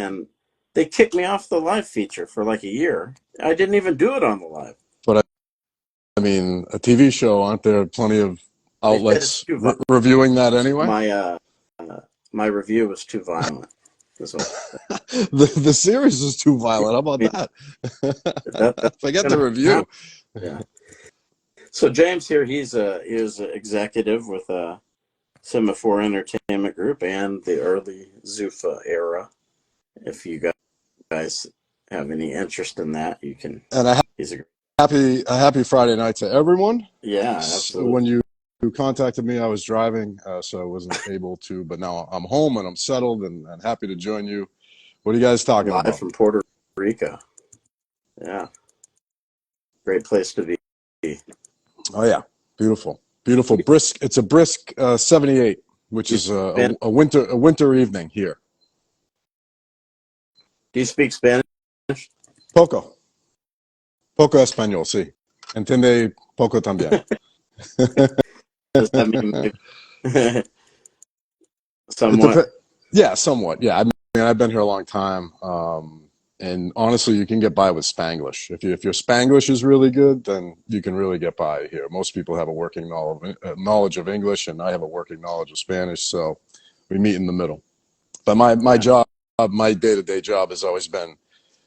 and they kicked me off the live feature for like a year. I didn't even do it on the live. But I mean, a TV show, aren't there plenty of They said it's outlets too violent. reviewing that anyway? My my review was too violent. Is what The series is too violent. How I about mean, that's that? Forget the gonna happen. review. Yeah. So James here, he is an executive with Semaphore Entertainment Group and the early Zuffa era. If you guys have any interest in that, you can. And He's a a happy Friday night to everyone. yeah, absolutely. When you contacted me, I was driving, so I wasn't able to. But now I'm home and I'm settled and happy to join you. What are you guys talking Live about? from Puerto Rico. Yeah, great place to be. Oh yeah, beautiful, beautiful, brisk. It's a brisk 78, which Do you is speak, a winter evening here. do you speak Spanish? Poco, poco español, sí. Entiende poco también. Does that mean maybe It somewhat? dep- yeah, somewhat. Yeah, I mean, I've been here a long time, and honestly, you can get by with Spanglish. If your Spanglish is really good, then you can really get by here. Most people have a working knowledge of English, and I have a working knowledge of Spanish, so we meet in the middle. But my Yeah, job, my day-to-day job has always been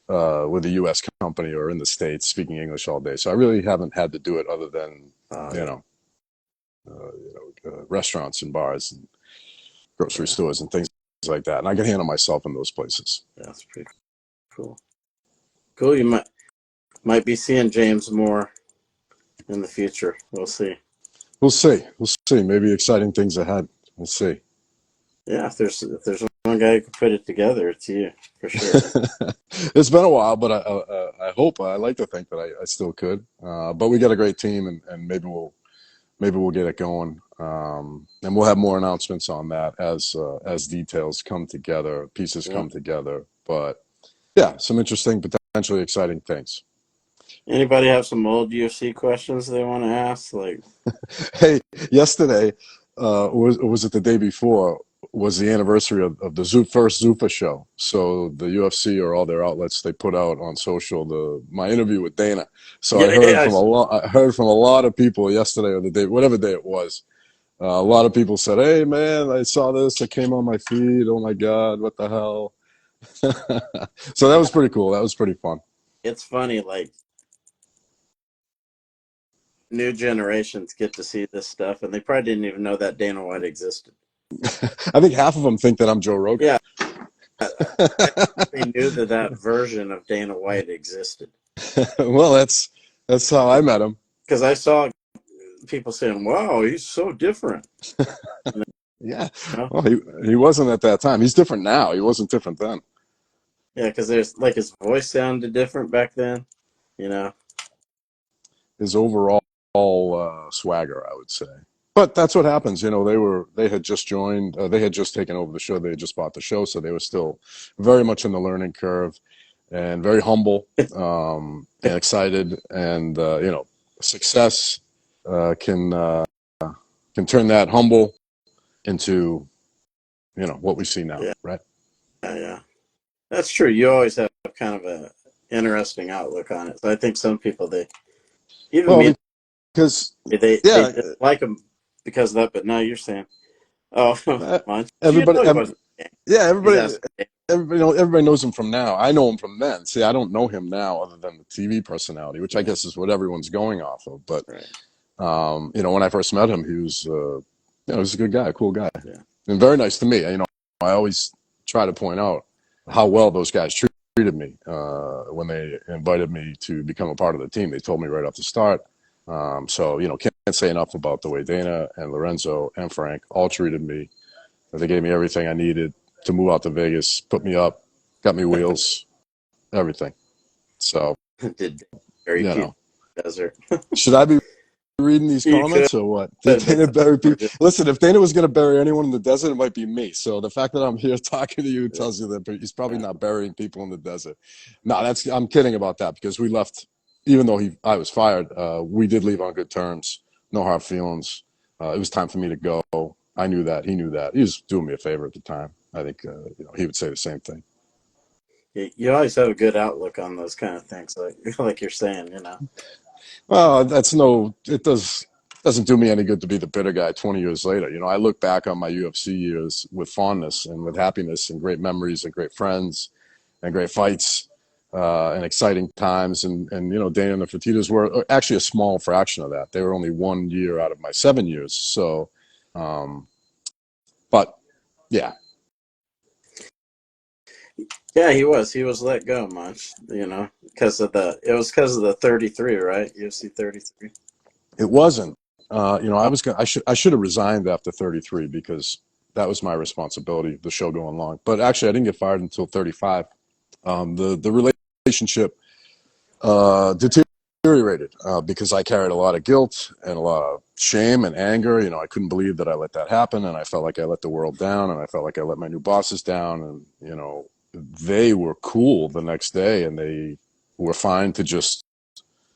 with a U.S. company or in the States, speaking English all day. So I really haven't had to do it other than you yeah, know, restaurants and bars and grocery yeah. stores and things like that. And I can handle myself in those places. That's pretty cool. Cool. You might be seeing James more in the future. We'll see. We'll see. We'll see. Maybe exciting things ahead. We'll see. Yeah, if there's one guy who can put it together, it's you for sure. It's been a while, but I hope I like to think that I still could. But we got a great team, and maybe we'll get it going. And we'll have more announcements on that as details come together, pieces Yeah. come together. But yeah, some interesting, potentially exciting things. Anybody have some old UFC questions they want to ask? Like, Hey, yesterday, was it the day before? Was the anniversary of the first Zuffa show. So the UFC or all their outlets they put out on social my interview with Dana. So yeah, yeah, I saw. I heard from a lot of people yesterday or the day, whatever day it was. A lot of people said, "Hey man, I saw this. It came on my feed. Oh my God, what the hell?" So that Yeah, was pretty cool. That was pretty fun. it's funny. Like new generations get to see this stuff, and they probably didn't even know that Dana White existed. I think half of them think that I'm Joe Rogan. Yeah, I they knew that version of Dana White existed Well, that's how I met him. because I saw people saying, "Wow, he's so different." You Yeah. know? Well, he wasn't at that time. He's different now. He wasn't different then. Yeah, because there's like his voice sounded different back then. You know, His overall swagger, I would say. But that's what happens. They had just joined. They had just taken over the show. They had just bought the show, so they were still very much in the learning curve and very humble and excited. And success uh, can uh, can turn that humble into what we see now, yeah, right? yeah. That's true. You always have kind of a interesting outlook on it. So I think some people they even Well, me because they yeah, didn't like him because of that. But now you're saying, oh, uh, Munch, you everybody, know he wasn't. yeah, He's asking. everybody knows him from now. I know him from then. See, I don't know him now other than the TV personality, which I Yeah, guess is what everyone's going off of. But right. when I first met him, he was a good guy, a cool guy, Yeah, and very nice to me. I always try to point out how well those guys treated me when they invited me to become a part of the team. They told me right off the start. So can't say enough about the way Dana and Lorenzo and Frank all treated me. They gave me everything I needed to move out to Vegas, put me up, got me wheels, everything. So, did bury you people know, in the desert. should I be reading these You could, comments or what? Did but Dana some bury were people? just Listen, if Dana was going to bury anyone in the desert, it might be me. So the fact that I'm here talking to you yeah, tells you that he's probably yeah, not burying people in the desert. No, I'm kidding about that because we left, even though I was fired, we did leave on good terms, no hard feelings. It was time for me to go. I knew that. He knew that. He was doing me a favor at the time. I think he would say the same thing. You always have a good outlook on those kind of things, like like you're saying, Well, it doesn't do me any good to be the bitter guy 20 years later. You know, I look back on my UFC years with fondness and with happiness and great memories and great friends and great fights and exciting times. And you know, Dana and the Fertitas were actually a small fraction of that. They were only 1 year out of my 7 years. So, um, but yeah, Yeah, he was let go much, because of the 33, right? UFC 33. it wasn't. You know, I should have resigned after 33 because that was my responsibility, the show going long. But actually, I didn't get fired until 35. The relationship deteriorated because I carried a lot of guilt and a lot of shame and anger. You know, I couldn't believe that I let that happen, and I felt like I let the world down, and I felt like I let my new bosses down. And you know, they were cool the next day, and they were fine to just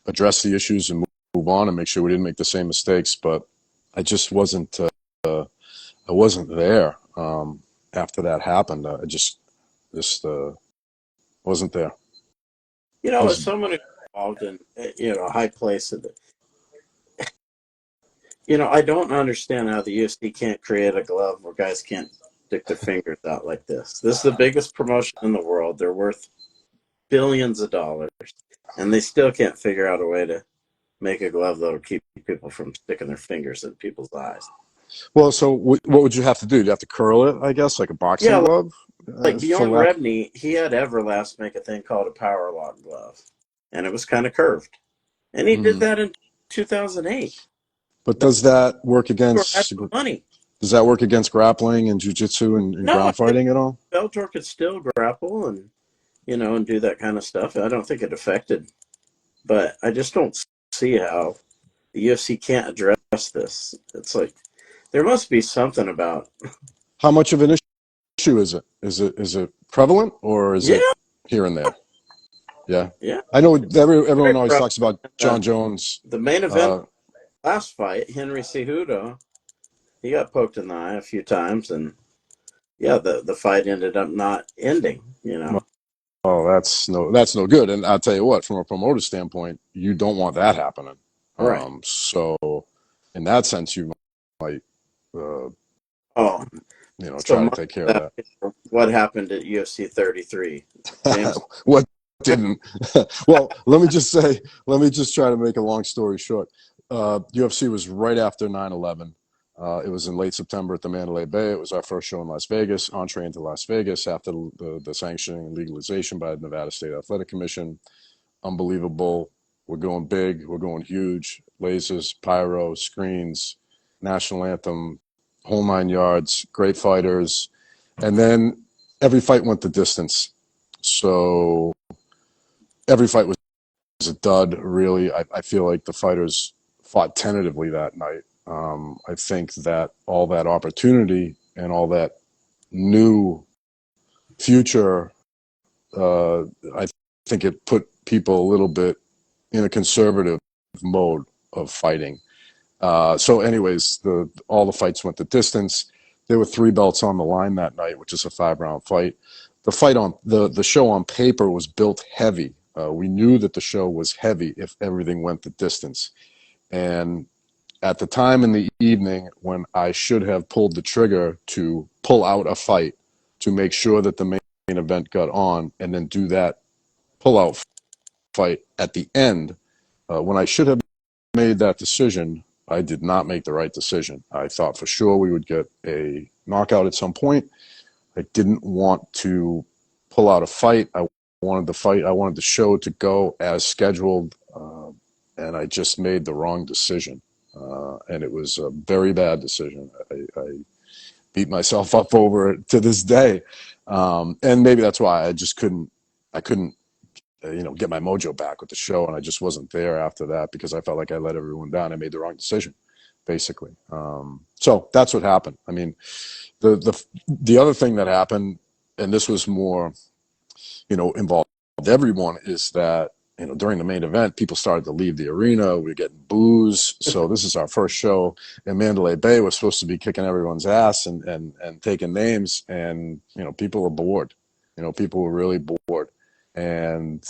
address the issues and move on and make sure we didn't make the same mistakes. But I just wasn't. I wasn't there after that happened. I just wasn't there. I As was someone who's involved in a high place, I don't understand how the UFC can't create a glove where guys can't stick their fingers out like this. This is the biggest promotion in the world. They're worth billions of dollars, and they still can't figure out a way to make a glove that'll keep people from sticking their fingers in people's eyes. Well, so what would you have to do? You have to curl it, I guess, like a boxing Yeah, glove, like for Bjorn lack. Rebney, he had Everlast make a thing called a power lock glove, and it was kind of curved. And he did Mhm. that in 2008. But does that work Had against the money. grappling and jujitsu and No, ground fighting at all? Bellator could still grapple and do that kind of stuff. I don't think it affected, but I just don't see how the UFC can't address this. It's like there must be something about. How much of an issue is it? Is it prevalent or is it Yeah, here and there? Yeah, yeah, I know very everyone always prevalent. talks about Uh, John Jones. the main event Uh, last fight, Henry Cejudo, he got poked in the eye a few times, and yeah, the fight ended up not ending. oh, that's no good. And I'll tell you what, from a promoter standpoint, you don't want that happening. Right. So in that sense, you might, uh, Oh, so try to much take care of of that that. what happened at UFC 33, James. What didn't? Well, let me just try to make a long story short. UFC was right after 9/11. It was in late September at the Mandalay Bay. It was our first show in Las Vegas, entree into Las Vegas after the sanctioning and legalization by the Nevada State Athletic Commission. Unbelievable. We're going big. We're going huge. Lasers, pyro, screens, national anthem, whole 9 yards, great fighters. And then every fight went the distance. So every fight was a dud, really. I feel like the fighters fought tentatively that night. I think that all that opportunity and all that new future, I think it put people a little bit in a conservative mode of fighting. So, anyways, all the fights went the distance. There were 3 belts on the line that night, which is a 5-round fight. The show on paper was built heavy. We knew that the show was heavy if everything went the distance. And at the time in the evening when I should have pulled the trigger to pull out a fight to make sure that the main event got on, and then do that pull out fight at the end, when I should have made that decision, I did not make the right decision. I thought for sure we would get a knockout at some point. I didn't want to pull out a fight. I wanted the fight. I wanted the show to go as scheduled, and I just made the wrong decision. And it was a very bad decision. I beat myself up over it to this day, and maybe that's why I just couldn't. I couldn't get my mojo back with the show, and I just wasn't there after that because I felt like I let everyone down. I made the wrong decision, basically. So that's what happened. I mean, the other thing that happened, and this was more, involved everyone, is that during the main event, people started to leave the arena. We were getting booze. So this is our first show in Mandalay Bay. We're supposed to be kicking everyone's ass and taking names, and people are bored. People were really bored, and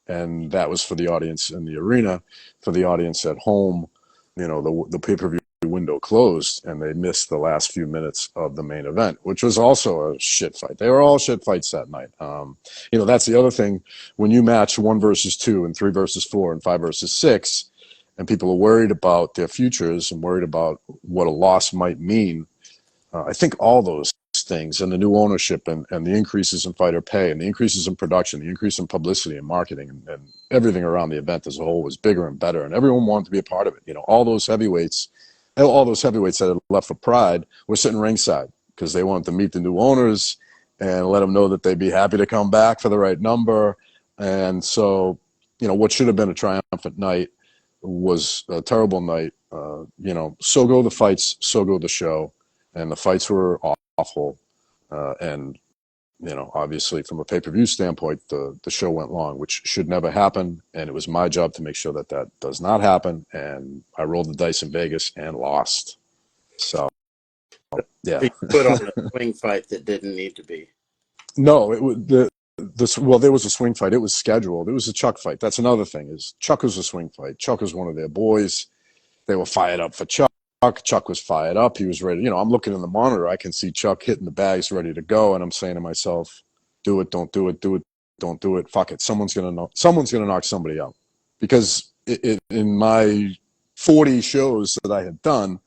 and that was for the audience in the arena. For the audience at home, the pay-per-view window closed, and they missed the last few minutes of the main event, which was also a shit fight. They were all shit fights that night. That's the other thing. When you match 1 versus 2 and 3 versus 4 and 5 versus 6, and people are worried about their futures and worried about what a loss might mean, I think all those things, and the new ownership, and the increases in fighter pay, and the increases in production, the increase in publicity and marketing, and everything around the event as a whole was bigger and better, and everyone wanted to be a part of it. All those heavyweights that had left for Pride were sitting ringside because they wanted to meet the new owners and let them know that they'd be happy to come back for the right number. And so, what should have been a triumphant night was a terrible night. So go the fights, so go the show. And the fights were awful. And obviously from a pay-per-view standpoint, the show went long, which should never happen. And it was my job to make sure that that does not happen. And I rolled the dice in Vegas and lost. So, yeah. You put on a swing fight that didn't need to be. No, it was there was a swing fight. It was scheduled. It was a Chuck fight. That's another thing, is Chuck was a swing fight. Chuck was one of their boys. They were fired up for Chuck. Chuck was fired up. He was ready. I'm looking in the monitor. I can see Chuck hitting the bags, ready to go. And I'm saying to myself, do it, don't do it, do it, don't do it. Fuck it. Someone's going to knock somebody out. Because in my 40 shows that I had done,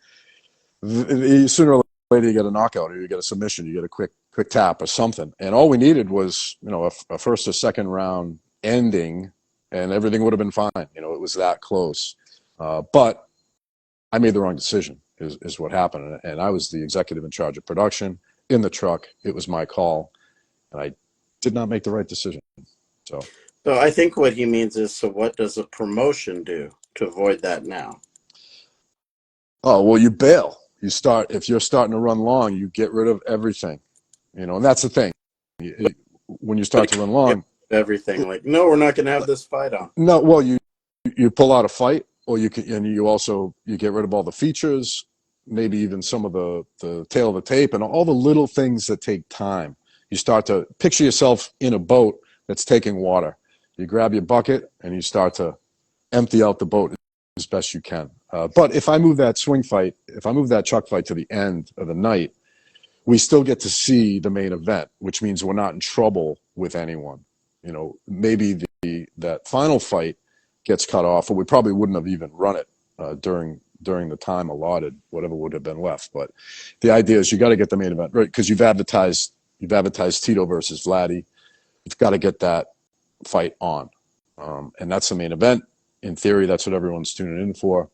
sooner or later you get a knockout, or you get a submission, you get a quick tap or something. And all we needed was, a first or second round ending, and everything would have been fine. It was that close. But I made the wrong decision, is what happened. And I was the executive in charge of production in the truck. It was my call, and I did not make the right decision. So I think what he means is, so what does a promotion do to avoid that now? Oh, well, you bail. If you're starting to run long, you get rid of everything, and that's the thing. When you start to run long, everything, no, we're not going to have this fight on. No, well, you pull out a fight, or you can, and you get rid of all the features, maybe even some of the tail of the tape, and all the little things that take time. You start to picture yourself in a boat that's taking water. You grab your bucket and you start to empty out the boat as best you can. But if I move that Chuck fight to the end of the night, we still get to see the main event, which means we're not in trouble with anyone. Maybe that final fight gets cut off, or we probably wouldn't have even run it during the time allotted, whatever would have been left. But the idea is you got to get the main event right, because you've advertised Tito versus Vladdy. You've got to get that fight on, and that's the main event. In theory, that's what everyone's tuning in for.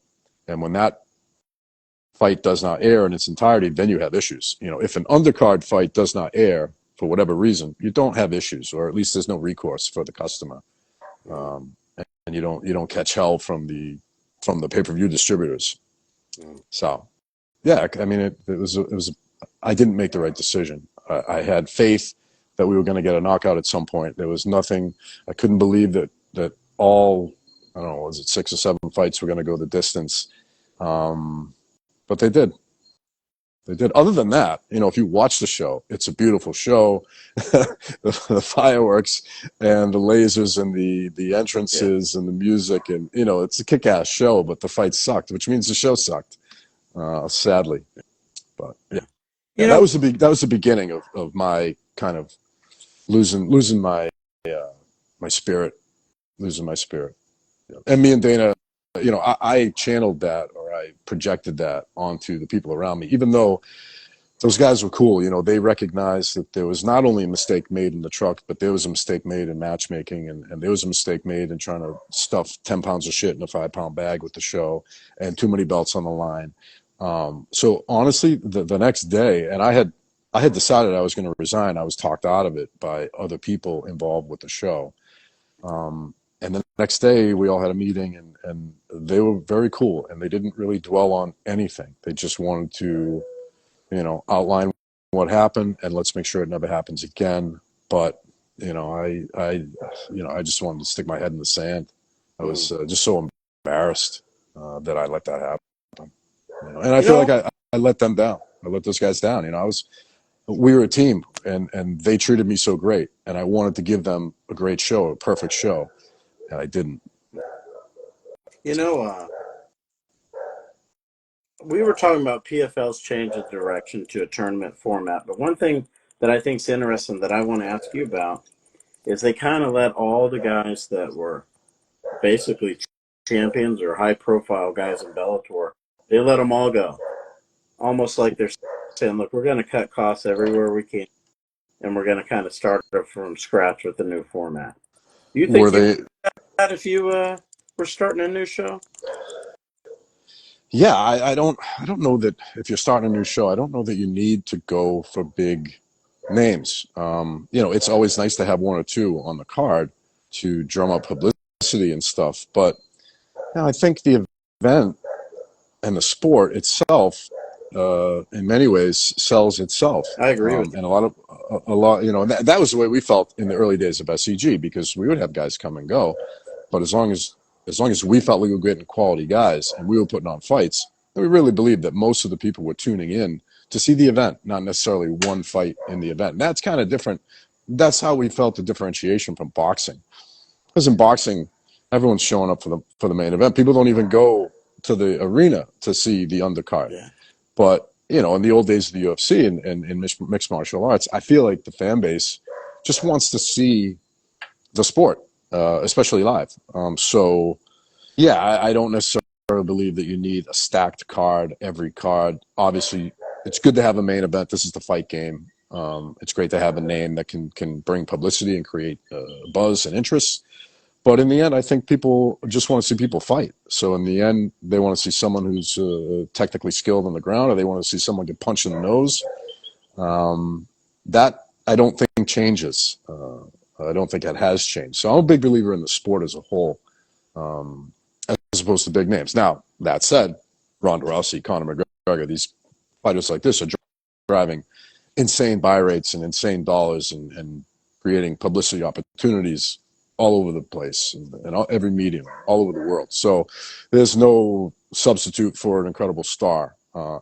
And when that fight does not air in its entirety, then you have issues. If an undercard fight does not air for whatever reason, you don't have issues, or at least there's no recourse for the customer, and you don't catch hell from the pay-per-view distributors. So, yeah, I mean, it was I didn't make the right decision. I had faith that we were going to get a knockout at some point. There was nothing. I couldn't believe that all, I don't know, was it 6 or 7 fights were going to go the distance. But they did. They did. Other than that, if you watch the show, it's a beautiful show. the fireworks and the lasers and the entrances and the music, and it's a kick-ass show. But the fight sucked, which means the show sucked, sadly. But yeah, that was the beginning of my kind of losing my my spirit, losing my spirit. And me and Dana, I channeled that, or I projected that onto the people around me, even though those guys were cool. They recognized that there was not only a mistake made in the truck, but there was a mistake made in matchmaking, and there was a mistake made in trying to stuff 10 pounds of shit in a 5-pound bag with the show, and too many belts on the line. So honestly, the next day, and I had decided I was going to resign. I was talked out of it by other people involved with the show. And the next day, we all had a meeting, and they were very cool, and they didn't really dwell on anything. They just wanted to, outline what happened, and let's make sure it never happens again. But, I just wanted to stick my head in the sand. I was just so embarrassed that I let that happen. And I feel like I let them down. I let those guys down. we were a team, and they treated me so great, and I wanted to give them a great show, a perfect show, and I didn't. You know, we were talking about PFL's change of direction to a tournament format, but one thing that I think is interesting that I want to ask you about is they kind of let all the guys that were basically champions or high profile guys in Bellator, they let them all go. Almost like they're saying, look, we're going to cut costs everywhere we can, and we're going to kind of start from scratch with the new format. Do you Were think you they? would do that if you were starting a new show? Yeah, I don't know that if you're starting a new show, I don't know that you need to go for big names. It's always nice to have one or two on the card to drum up publicity and stuff. But I think the event and the sport itself, in many ways, sells itself. I agree with you. And a lot, that was the way we felt in the early days of SCG because we would have guys come and go, but as long as we felt we were getting quality guys and we were putting on fights, we really believed that most of the people were tuning in to see the event, not necessarily one fight in the event. And that's kind of different. That's how we felt the differentiation from boxing. Because in boxing, everyone's showing up for the main event. People don't even go to the arena to see the undercard. Yeah. But in the old days of the UFC and mixed martial arts, I feel like the fan base just wants to see the sport, especially live. So, yeah, I don't necessarily believe that you need a stacked card every card. Obviously, it's good to have a main event. This is the fight game. It's great to have a name that can bring publicity and create buzz and interest. But in the end, I think people just want to see people fight. So in the end, they want to see someone who's technically skilled on the ground, or they want to see someone get punched in the nose. That I don't think changes. I don't think that has changed. So I'm a big believer in the sport as a whole, as opposed to big names. Now, that said, Ronda Rousey, Conor McGregor, these fighters like this are driving insane buy rates and insane dollars and creating publicity opportunities all over the place and every medium, all over the world. So there's no substitute for an incredible star.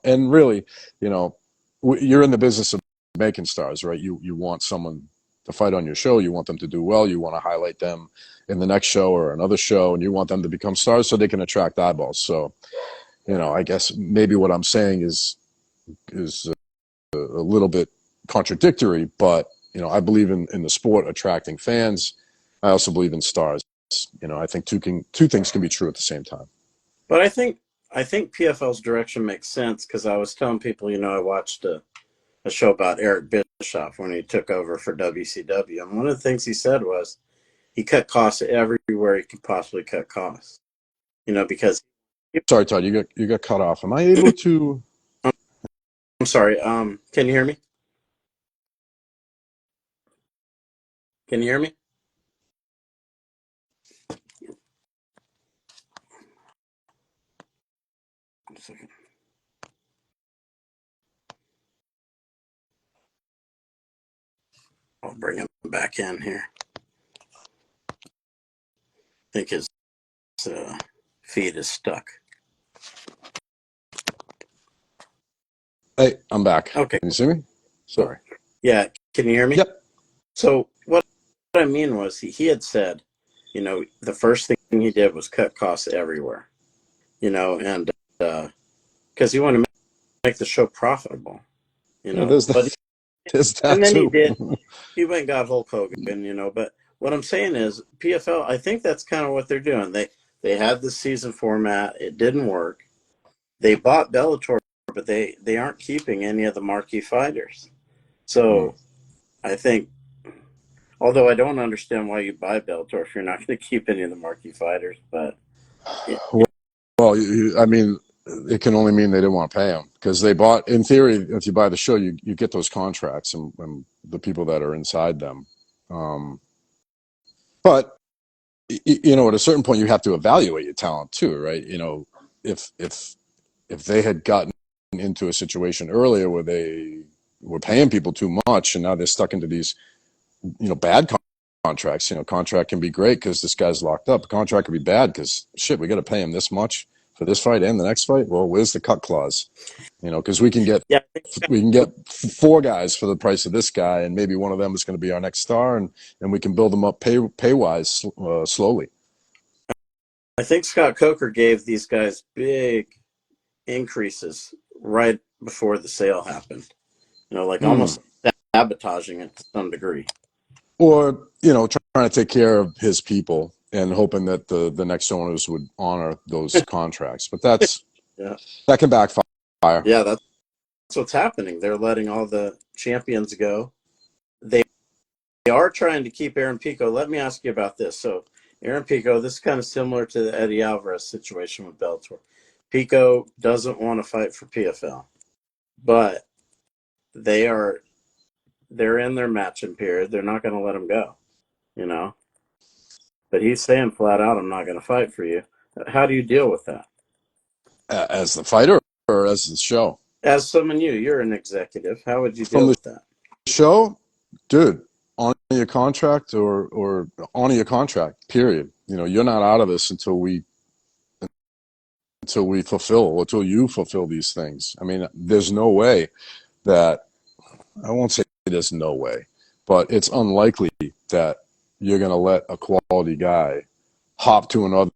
And really, you're in the business of making stars, right? You want someone to fight on your show. You want them to do well. You want to highlight them in the next show or another show, and you want them to become stars so they can attract eyeballs. So, I guess maybe what I'm saying is a little bit contradictory, but I believe in the sport attracting fans. I also believe in stars. I think two things can be true at the same time. But I think PFL's direction makes sense because I was telling people, I watched a show about Eric Bischoff when he took over for WCW, and one of the things he said was he cut costs everywhere he could possibly cut costs. Because Sorry, Todd, you got cut off. Am I able to? I'm sorry. Can you hear me? Can you hear me? One second. I'll bring him back in here. I think his feed is stuck. Hey, I'm back. Okay. Can you see me? Sorry. Yeah. Can you hear me? Yep. So what I mean was he had said, the first thing he did was cut costs everywhere, and because he wanted to make the show profitable, Yeah, there's but there's and that then too. he went and got Hulk Hogan, but what I'm saying is PFL, I think that's kind of what they're doing. They had the season format. It didn't work. They bought Bellator, but they aren't keeping any of the marquee fighters. Hmm. So I think, although I don't understand why you buy Bellator if you're not going to keep any of the marquee fighters, but Well, I mean, it can only mean they didn't want to pay him because they bought. In theory, if you buy the show, you get those contracts and the people that are inside them. Um, but at a certain point, you have to evaluate your talent too, right? If they had gotten into a situation earlier where they were paying people too much, and now they're stuck into these bad contracts. Contract can be great because this guy's locked up. A contract can be bad because shit, we got to pay him this much for this fight and the next fight. Well, where's the cut clause? Because Yeah, we can get four guys for the price of this guy, and maybe one of them is going to be our next star, and we can build them up pay wise slowly. I think Scott Coker gave these guys big increases right before the sale happened. Like Hmm. almost sabotaging it to some degree. Or trying to take care of his people and hoping that the next owners would honor those contracts. But Yeah, that can backfire. yeah, that's what's happening. They're letting all the champions go. They are trying to keep Aaron Pico. Let me ask you about this. So, Aaron Pico, this is kind of similar to the Eddie Alvarez situation with Bellator. Pico doesn't want to fight for PFL, but they're in their matching period. They're not going to let him go, you know. But he's saying flat out, "I'm not going to fight for you." How do you deal with that? As the fighter or as the show? As someone you're an executive. How would you From deal the with that? show, dude, honor your contract or honor your contract, period. You're not out of this until you fulfill these things. I mean, there's no way that I won't say there's no way, but it's unlikely that you're going to let a quality guy hop to another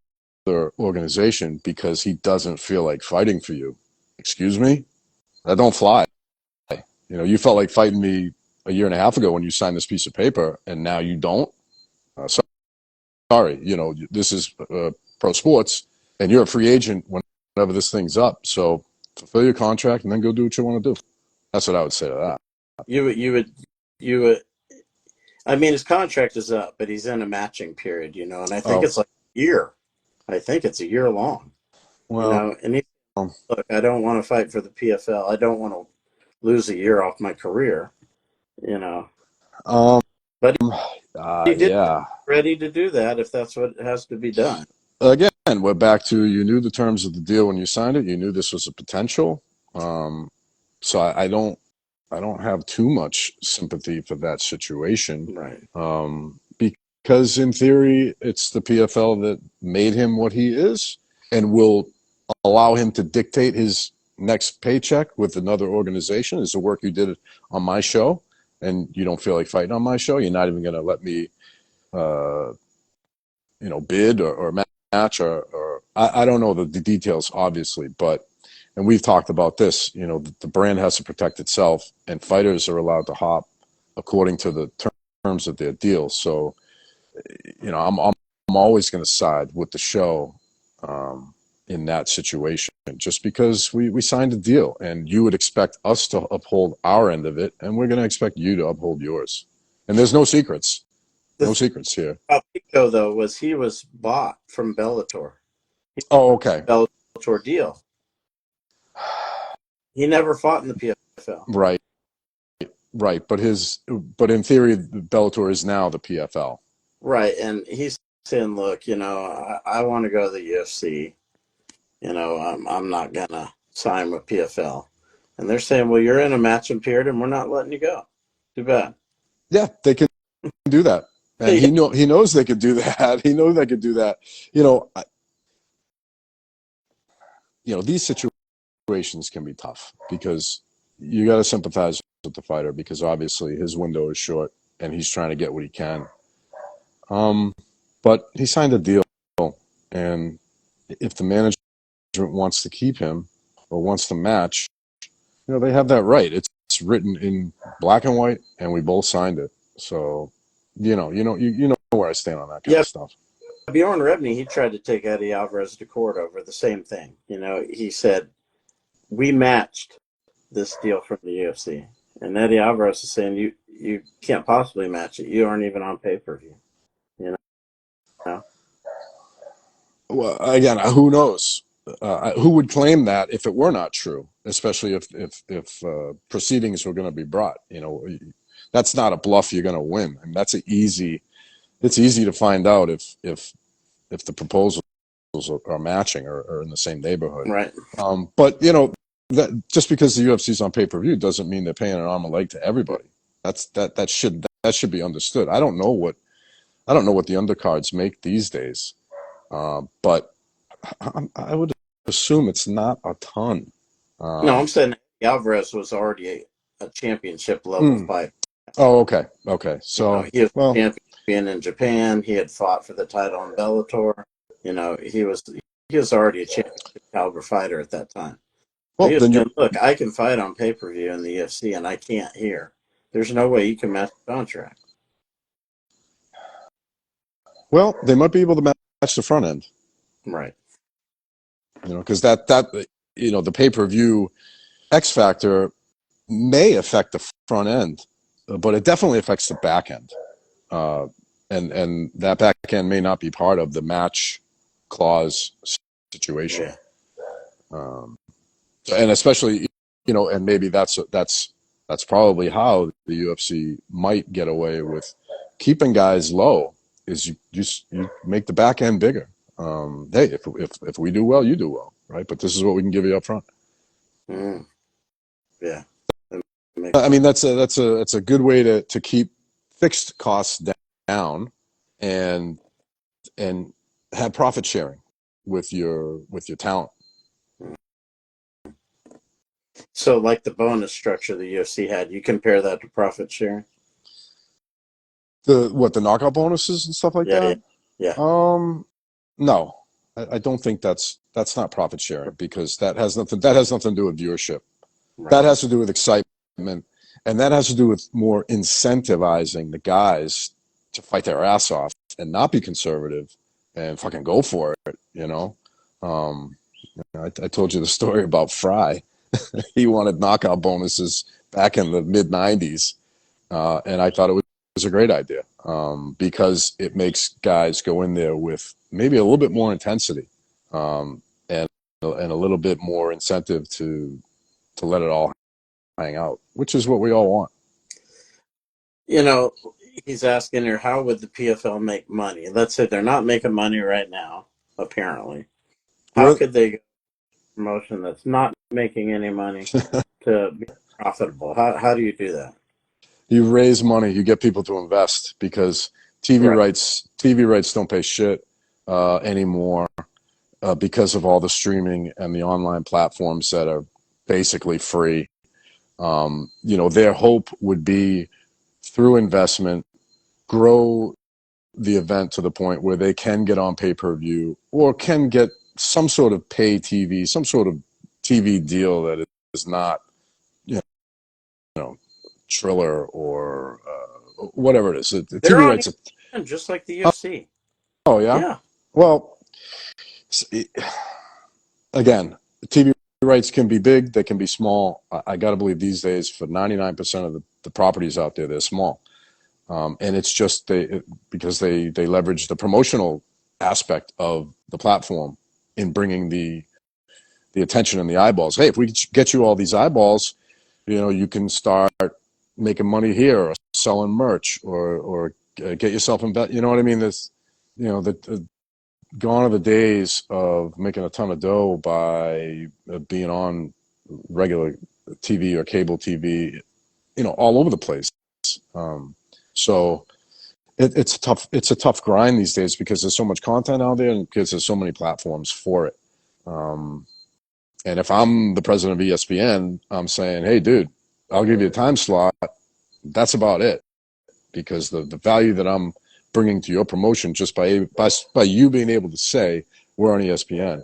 organization because he doesn't feel like fighting for you. Excuse me? That don't fly. You felt like fighting me a year and a half ago when you signed this piece of paper, and now you don't. Sorry, this is pro sports, and you're a free agent whenever this thing's up. So fulfill your contract and then go do what you want to do. That's what I would say to that. You would. I mean, his contract is up, but he's in a matching period, and I think Oh, it's like a year. I think it's a year long, well, And look, I don't want to fight for the PFL. I don't want to lose a year off my career, you know. um, But he did yeah. ready to do that if that's what has to be done. Again, we're back to you knew the terms of the deal when you signed it. You knew this was a potential. So I don't have too much sympathy for that situation, Right. because in theory, it's the PFL that made him what he is and will allow him to dictate his next paycheck with another organization. Is the work you did on my show, and you don't feel like fighting on my show. You're not even going to let me, uh, bid or match or I don't know the details, obviously, but and we've talked about this. The brand has to protect itself, and fighters are allowed to hop according to the terms of their deal. So, I'm always going to side with the show in that situation, just because we signed a deal, and you would expect us to uphold our end of it, and we're going to expect you to uphold yours. And there's no secrets, The no thing secrets here. about Pico though was he was bought from Bellator. He Oh, okay, was a Bellator deal. He never fought in the PFL. right, right. But in theory, Bellator is now the PFL. Right, and he's saying, "Look, I want to go to the UFC. I'm not gonna sign with PFL." And they're saying, "Well, you're in a matching period, and we're not letting you go." Too bad. Yeah, they can do that, and Yeah, he knows they could do that. He knows they could do that. These situations can be tough because you got to sympathize with the fighter because obviously his window is short and he's trying to get what he can. But he signed a deal, and if the management wants to keep him or wants to match, they have that right. It's written in black and white, and we both signed it. So, you know where I stand on that kind yeah. of stuff. Bjorn Rebney, he tried to take Eddie Alvarez to court over the same thing. He said we matched this deal from the UFC, and Eddie Alvarez is saying you can't possibly match it. You aren't even on pay per view. You know. Well, again, who knows? Who would claim that if it were not true? Especially if proceedings were going to be brought. That's not a bluff you're going to win, and that's easy. It's easy to find out if the proposals are matching or in the same neighborhood. Right. But that just because the UFC's on pay per view doesn't mean they're paying an arm and leg to everybody. That should be understood. I don't know what the undercards make these days, but I would assume it's not a ton. No, Um, I'm saying Alvarez was already a championship level mm, fighter. oh, okay, okay. You know, So, he was well, champion in Japan. He had fought for the title in Bellator. You know, he was already a championship caliber fighter at that time. So he well, was then you're saying, "Look, I can fight on pay per view in the UFC, and I can't here. There's no way you can match the contract." well. They might be able to match the front end, Right. because that the pay per view X factor may affect the front end, but it definitely affects the back end. Uh, and that back end may not be part of the match clause situation. Yeah. Um, and especially, and maybe that's probably how the UFC might get away with keeping guys low is you make the back end bigger. Hey, if we do well, you do well, right? But this is what we can give you up front. Mm, yeah. That makes I mean, sense. that's a good way to keep fixed costs down and and have profit sharing with your talent. Mm. So, like the bonus structure the UFC had, you compare that to profit sharing? The knockout bonuses and stuff like Yeah, yeah, that. yeah. No, I don't think that's not profit sharing because that has nothing to do with viewership. That Right. has to do with excitement, and that has to do with more incentivizing the guys to fight their ass off and not be conservative and fucking go for it. Um, I told you the story about Fry. He wanted knockout bonuses back in the mid '90s, and I thought it was a great idea because it makes guys go in there with maybe a little bit more intensity and a little bit more incentive to let it all hang out, which is what we all want. You know, he's asking here, how would the PFL make money? Let's say they're not making money right now, apparently. How We're could they get a promotion that's not making any money to be profitable? How do you do that? You raise money, you get people to invest because TV Right. rights TV rights don't pay shit anymore because of all the streaming and the online platforms that are basically free. Their hope would be through investment, grow the event to the point where they can get on pay per view or can get some sort of pay TV, some sort of TV deal that is not, you know, Triller or whatever it is. The They're TV on rights. ESPN just like the UFC. Oh yeah. Yeah. Well, again, TV rights can be big. They can be small. I got to believe these days for 99% of the properties out there, they're small. And it's just because they leverage the promotional aspect of the platform in bringing the attention and the eyeballs. Hey, if we get you all these eyeballs, you can start making money here or selling merch or get yourself in bet. You know what I mean? This, the gone are the days of making a ton of dough by being on regular TV or cable TV, all over the place. Um, so it's a tough grind these days because there's so much content out there and because there's so many platforms for it. Um, and if I'm the president of ESPN, I'm saying, hey, dude, I'll give you a time slot. That's about it because the value that I'm bringing to your promotion just by you being able to say we're on ESPN,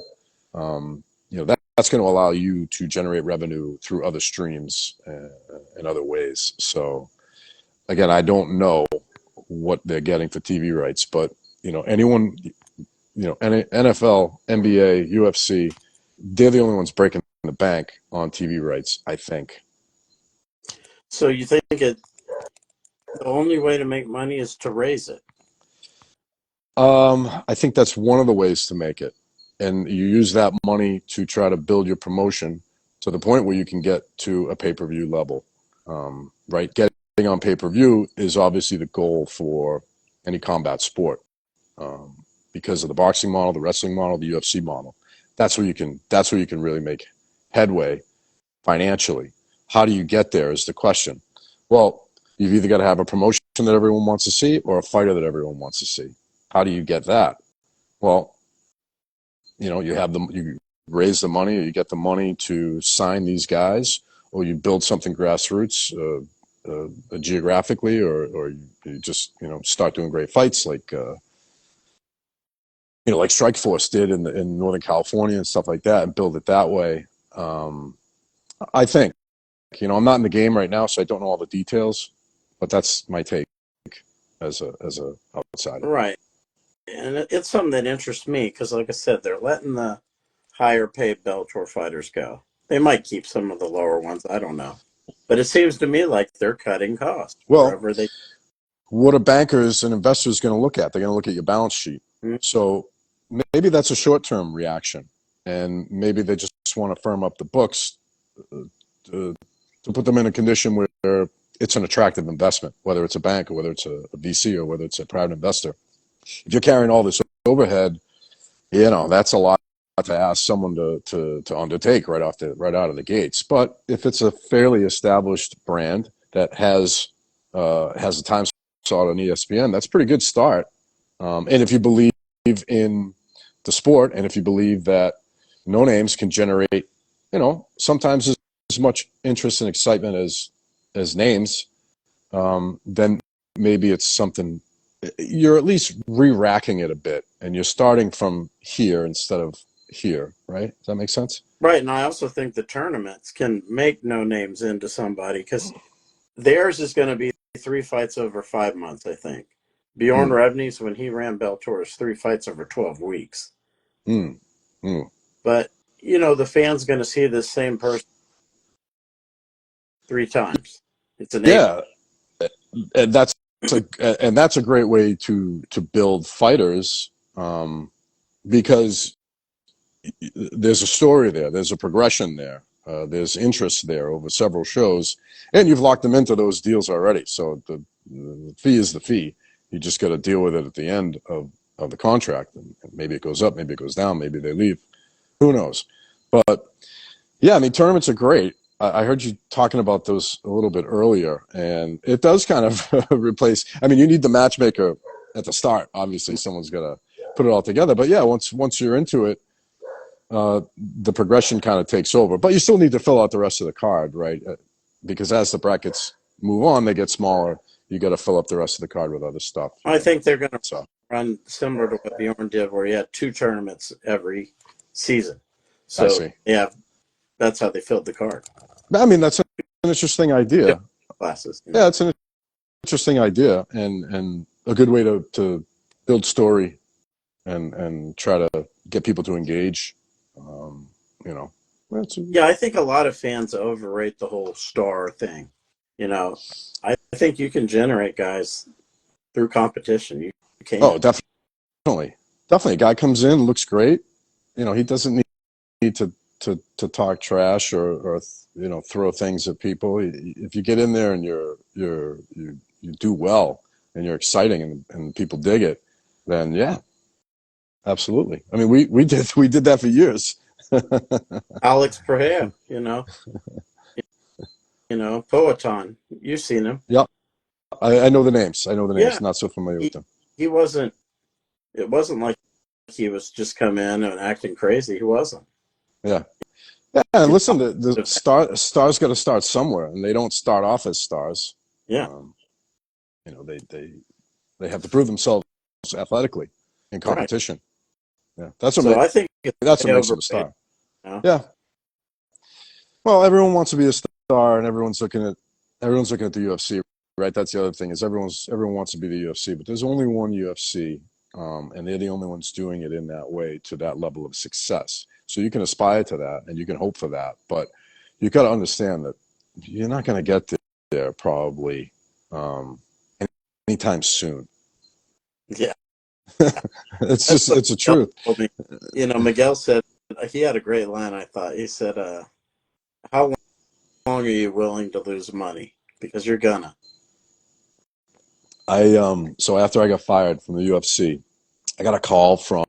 that's going to allow you to generate revenue through other streams and other ways. So again, I don't know what they're getting for TV rights, but anyone, NFL, NBA, UFC, they're the only ones breaking the bank on TV rights, I think. So you think the only way to make money is to raise it? I think that's one of the ways to make it, and you use that money to try to build your promotion to the point where you can get to a pay-per-view level. Right, getting on pay-per-view is obviously the goal for any combat sport. Because of the boxing model, the wrestling model, the UFC model. That's where you can really make headway financially. How do you get there is the question. Well, you've either got to have a promotion that everyone wants to see or a fighter that everyone wants to see. How do you get that? Well, you have them. raise the money, or you get the money to sign these guys, or you build something grassroots geographically, or you just start doing great fights like like Strike Force did in Northern California and stuff like that, and build it that way. I think I'm not in the game right now, so I don't know all the details, but that's my take as a outsider. Right. And it's something that interests me because, like I said, they're letting the higher paid Bellator fighters go. They might keep some of the lower ones. I don't know. But it seems to me like they're cutting costs Well, wherever they. what are bankers and investors going to look at? They're going to look at your balance sheet. So maybe that's a short-term reaction, and maybe they just want to firm up the books to put them in a condition where it's an attractive investment, whether it's a bank or whether it's a VC or whether it's a private investor. If you're carrying all this overhead, that's a lot to ask someone to undertake right out of the gates. But if it's a fairly established brand that has a time slot on ESPN, that's a pretty good start. And if you believe in the sport, and if you believe that no names can generate, sometimes as much interest and excitement as names, then maybe it's something. You're at least re-racking it a bit, and you're starting from here instead of here, right? Does that make sense? Right, and I also think the tournaments can make no names into somebody because theirs is going to be 3 fights over 5 months, I think. Bjorn Mm. Revney's, when he ran Bellator, is 3 fights over 12 weeks. Mm. Mm. But, the fan's going to see this same person 3 times. It's an Yeah, and that's a great way to build fighters, because there's a story there, there's a progression there, there's interest there over several shows, and you've locked them into those deals already. So the fee is the fee. You just got to deal with it at the end of the contract, and maybe it goes up, maybe it goes down, maybe they leave. Who knows? But yeah, I mean, tournaments are great. I heard you talking about those a little bit earlier, and it does kind of replace. I mean, you need the matchmaker at the start. Obviously, someone's got to put it all together. But yeah, once you're into it, the progression kind of takes over. But you still need to fill out the rest of the card, right? Because as the brackets move on, they get smaller. You got to fill up the rest of the card with other stuff. I think they're going to So run similar to what Bjorn did, where he had 2 tournaments every season. I So, see. yeah, that's how they filled the card. I mean, that's an interesting idea. Classes. Yeah, it's an interesting idea, and a good way to build story and try to get people to engage. You know, Yeah, I think a lot of fans overrate the whole star thing. I think you can generate guys through competition. You oh, can. definitely. A guy comes in, looks great. He doesn't need to talk trash or throw things at people. If you get in there and you do well and you're exciting and people dig it, then yeah, absolutely. I mean, we did that for years. Alex Pereira, Poetan. You've seen him. Yeah, I know the names. I know the Yeah. names. Not so familiar with them. He wasn't, it wasn't like he was just come in and acting crazy. He wasn't. Yeah. Yeah, and listen, the stars got to start somewhere, and they don't start off as stars. Yeah. Um, they have to prove themselves athletically in Right. competition. Yeah, So I think that's what they makes them a overpaid. star. You Yeah. Well, everyone wants to be a star, and everyone's looking at the UFC, right? That's the other thing is everyone wants to be the UFC, but there's only one UFC, and they're the only ones doing it in that way to that level of success. So you can aspire to that, and you can hope for that, but you got to understand that you're not going to get there probably anytime soon. Yeah. It's a truth. Miguel said he had a great line. I thought he said, "How long are you willing to lose money? Because you're gonna." So after I got fired from the UFC, I got a call from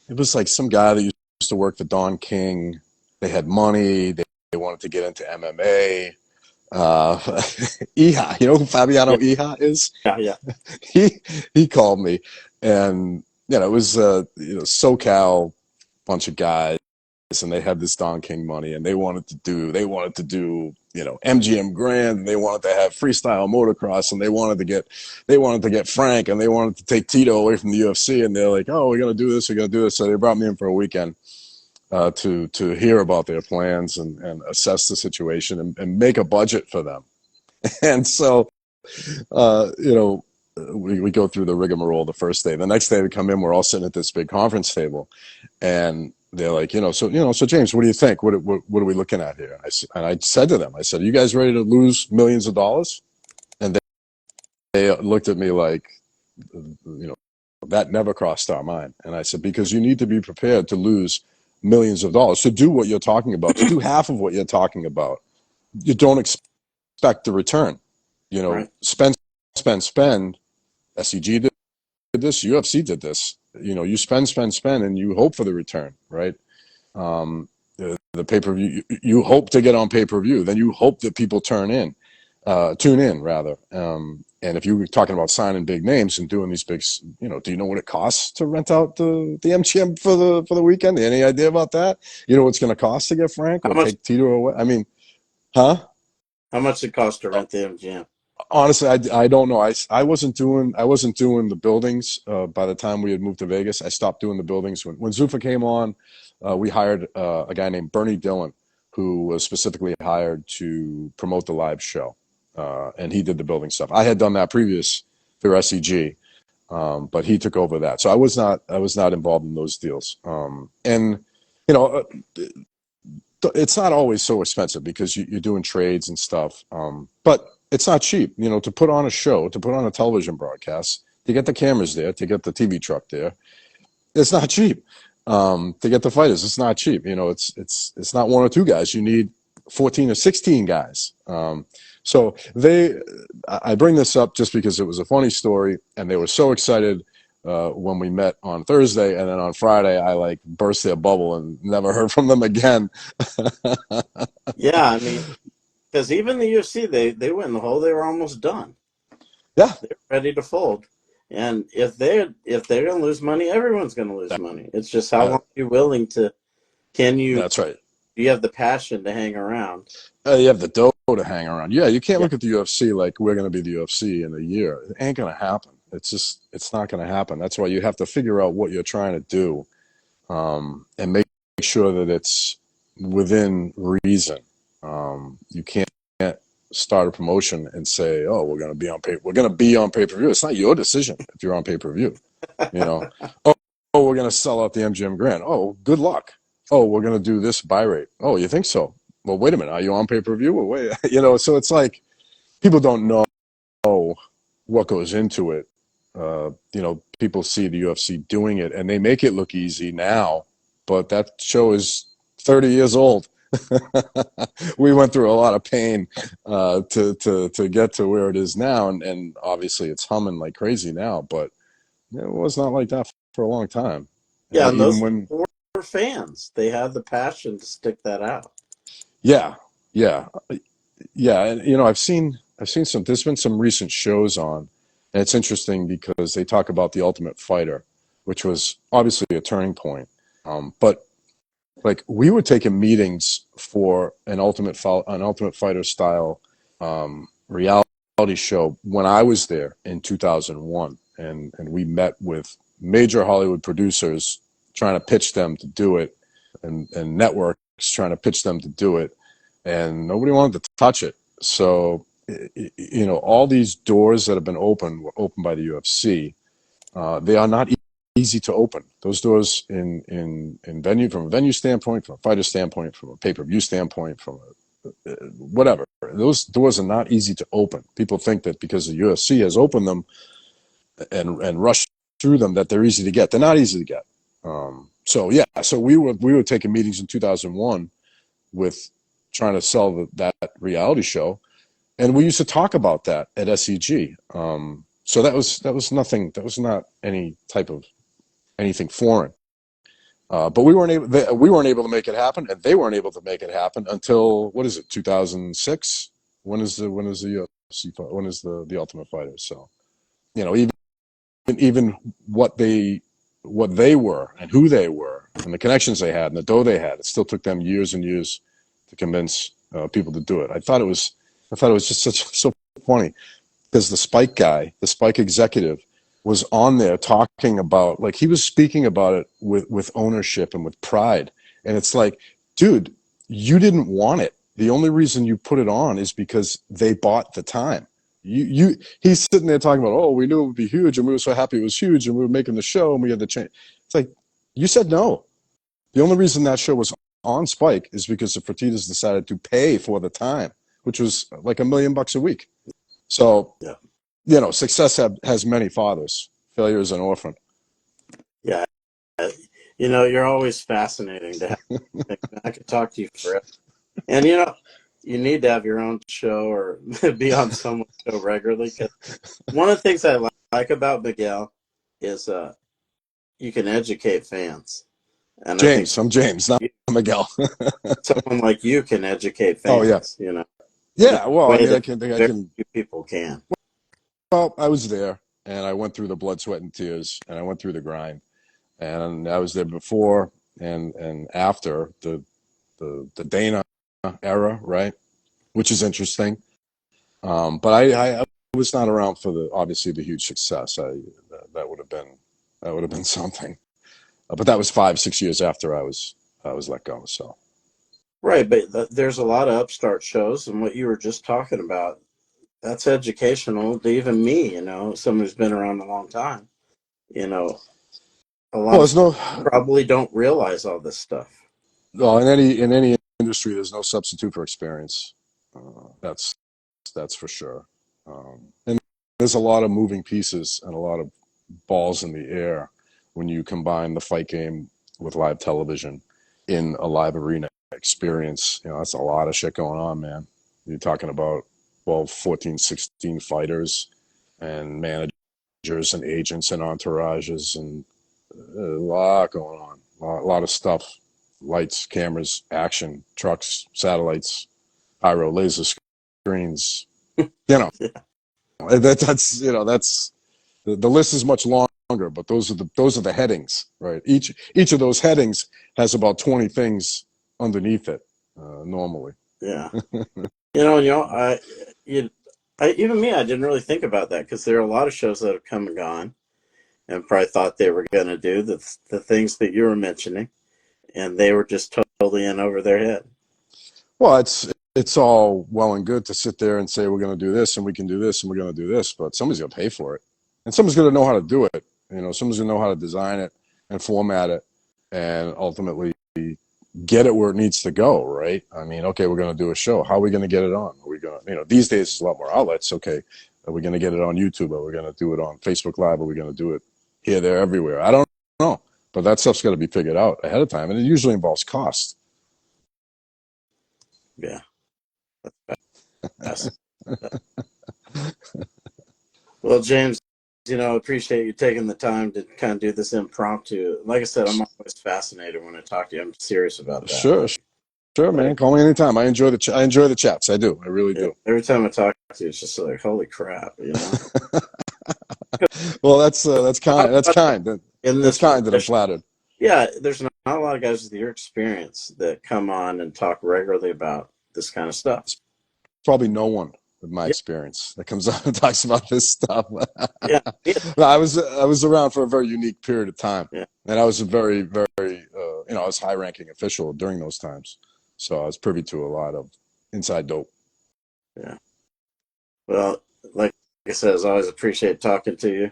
it was like some guy that used to work for Don King. They had money. They wanted to get into MMA. Iha, you know who Fabiano Yeah, Iha is? yeah, yeah. He called me, and it was SoCal bunch of guys. and they had this Don King money, and they wanted to do MGM Grand, and they wanted to have freestyle motocross, and they wanted to get Frank, and they wanted to take Tito away from the UFC, and they're like, oh, we're gonna do this, we're gonna do this. So they brought me in for a weekend to hear about their plans and assess the situation and make a budget for them. And so we go through the rigmarole the first day. The next day we come in, we're all sitting at this big conference table, and they're like, so James, what do you think? What are we looking at here? And I said to them, I said, are you guys ready to lose millions of dollars? And they looked at me like, that never crossed our mind. And I said, because you need to be prepared to lose millions of dollars to do what you're talking about, to do half of what you're talking about. You don't expect the return. Right. Spend. SEG did this, UFC did this. You spend, and you hope for the return, right? The pay-per-view, you hope to get on pay-per-view, then you hope that people tune in rather. And if you're talking about signing big names and doing these big, do you know what it costs to rent out the MGM for the weekend? Any idea about that? You know what it's going to cost to get Frank How or much? take Tito away? I mean, huh? How much it cost to rent the MGM? Honestly, I don't know. I wasn't doing the buildings by the time we had moved to Vegas. I stopped doing the buildings when Zuffa came on. We hired a guy named Bernie Dillon, who was specifically hired to promote the live show, and he did the building stuff. I had done that previous through SEG, but he took over that. So I was not involved in those deals. And you know, it's not always so expensive because you're doing trades and stuff. But it's not cheap, to put on a show, to put on a television broadcast, to get the cameras there, to get the TV truck there. It's not cheap. To get the fighters, it's not cheap. It's not one or two guys. You need 14 or 16 guys. So I bring this up just because it was a funny story, and they were so excited when we met on Thursday, and then on Friday I burst their bubble and never heard from them again. Yeah, I mean, because even the UFC, they went in the hole. They were almost done. Yeah, They're ready to fold. And if they're going to lose money, everyone's going to lose money. It's just how long are you willing to? that's right. Do you have the passion to hang around? You have the dough to hang around. Yeah, you can't look at the UFC like we're going to be the UFC in a year. It ain't going to happen. It's not going to happen. That's why you have to figure out what you're trying to do, and make sure that it's within reason. You can't start a promotion and say, "Oh, we're going to be on pay-per-view." It's not your decision if you're on pay-per-view. Oh, we're going to sell out the MGM Grand. Oh, good luck. Oh, we're going to do this buy rate. Oh, you think so? Well, wait a minute. Are you on pay-per-view? Well, wait, so it's like people don't know what goes into it. People see the UFC doing it and they make it look easy now, but that show is 30 years old. We went through a lot of pain to get to where it is now, and obviously it's humming like crazy now, but it was not like that for a long time. Yeah, and Even those when, are fans. They have the passion to stick that out. yeah, yeah, yeah, and there's been some recent shows on, and it's interesting because they talk about the Ultimate Fighter, which was obviously a turning point, but we were taking meetings for an Ultimate Fighter style reality show when I was there in 2001, and we met with major Hollywood producers trying to pitch them to do it, and networks trying to pitch them to do it, and nobody wanted to touch it. So all these doors that have been opened were opened by the UFC. They are not easy to open. Those doors in venue, from a venue standpoint, from a fighter standpoint, from a pay-per-view standpoint, from whatever. Those doors are not easy to open. People think that because the UFC has opened them and rushed through them that they're easy to get. They're not easy to get. So we were taking meetings in 2001 with trying to sell that reality show, and we used to talk about that at SEG. So that was nothing. That was not any type of anything foreign. But we weren't able to make it happen, and they weren't able to make it happen until, what is it, 2006? When is the UFC? When is the Ultimate Fighter? So, even what they what they were and who they were and the connections they had and the dough they had. It still took them years and years to convince people to do it. I thought it was just so funny because the Spike executive, was on there talking about, like, he was speaking about it with ownership and with pride. And it's like, dude, you didn't want it. The only reason you put it on is because they bought the time. He's sitting there talking about, oh, we knew it would be huge and we were so happy it was huge and we were making the show and we had the change. It's like, you said no. The only reason that show was on Spike is because the Fertittas decided to pay for the time, which was like $1 million a week. So, Yeah. Success has many fathers. Failure is an orphan. Yeah. You're always fascinating to have. I could talk to you forever. And, you need to have your own show or be on someone's show regularly. Because one of the things I like about Miguel is you can educate fans. And James, I'm James, not you, Miguel. someone like you can educate Oh, yeah. fans, in Yeah, a well, I way mean, I that can. very few people can. Well, I was there, and I went through the blood, sweat, and tears, and I went through the grind, and I was there before and after the Dana era, right? Which is interesting. But I was not around for obviously the huge success. That would have been something. But that was 5-6 years after I was let go. So Right, but there's a lot of upstart shows, and what you were just talking about, that's educational to even me, someone who's been around a long time. You know, a well, lot of there's no probably don't realize all this stuff. well in any industry, there's no substitute for experience. That's for sure. And there's a lot of moving pieces and a lot of balls in the air when you combine the fight game with live television in a live arena experience. That's a lot of shit going on, man. You're talking about 12, 14, 16 fighters and managers and agents and entourages and a lot going on. A lot of stuff. Lights, cameras, action, trucks, satellites, pyro, laser screens. Yeah, That's the list is much longer, but those are the headings, right? Each of those headings has about 20 things underneath it normally. yeah. Even me, I didn't really think about that because there are a lot of shows that have come and gone, and probably thought they were going to do the things that you were mentioning, and they were just totally in over their head. Well, it's all well and good to sit there and say we're going to do this and we can do this and we're going to do this, but somebody's going to pay for it, and someone's going to know how to do it. Someone's going to know how to design it and format it, and ultimately get it where it needs to go. Right? I mean, okay, we're going to do a show. How are we going to get it on? Are we going to, these days there's a lot more outlets. Okay, are we going to get it on YouTube? Are we going to do it on Facebook Live? Are we going to do it here, there, everywhere? I don't know, but that stuff's got to be figured out ahead of time, and it usually involves cost. Yeah. Yes. Well, James, appreciate you taking the time to kind of do this impromptu. Like I said, I'm always fascinated when I talk to you. I'm serious about that. Sure, man. Call me anytime. I enjoy the chats. I do. I really do. Every time I talk to you, it's just like, holy crap, Well, that's kind. That's kind. In That's this kind that I'm position, flattered. yeah, there's not a lot of guys with your experience that come on and talk regularly about this kind of stuff. Probably no one with my Yeah, experience that comes on and talks about this stuff. yeah, No, I was around for a very unique period of time, yeah, and I was a very very I was high-ranking official during those times, so I was privy to a lot of inside dope. yeah. Well, like I said, as always, appreciate talking to you.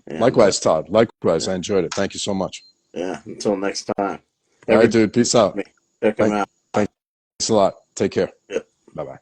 And Likewise, Todd. Likewise, yeah, I enjoyed it. Thank you so much. yeah, until next time. All right, Everybody, dude. Peace out. check them out. Thanks a lot. Take care. Yeah. Bye bye.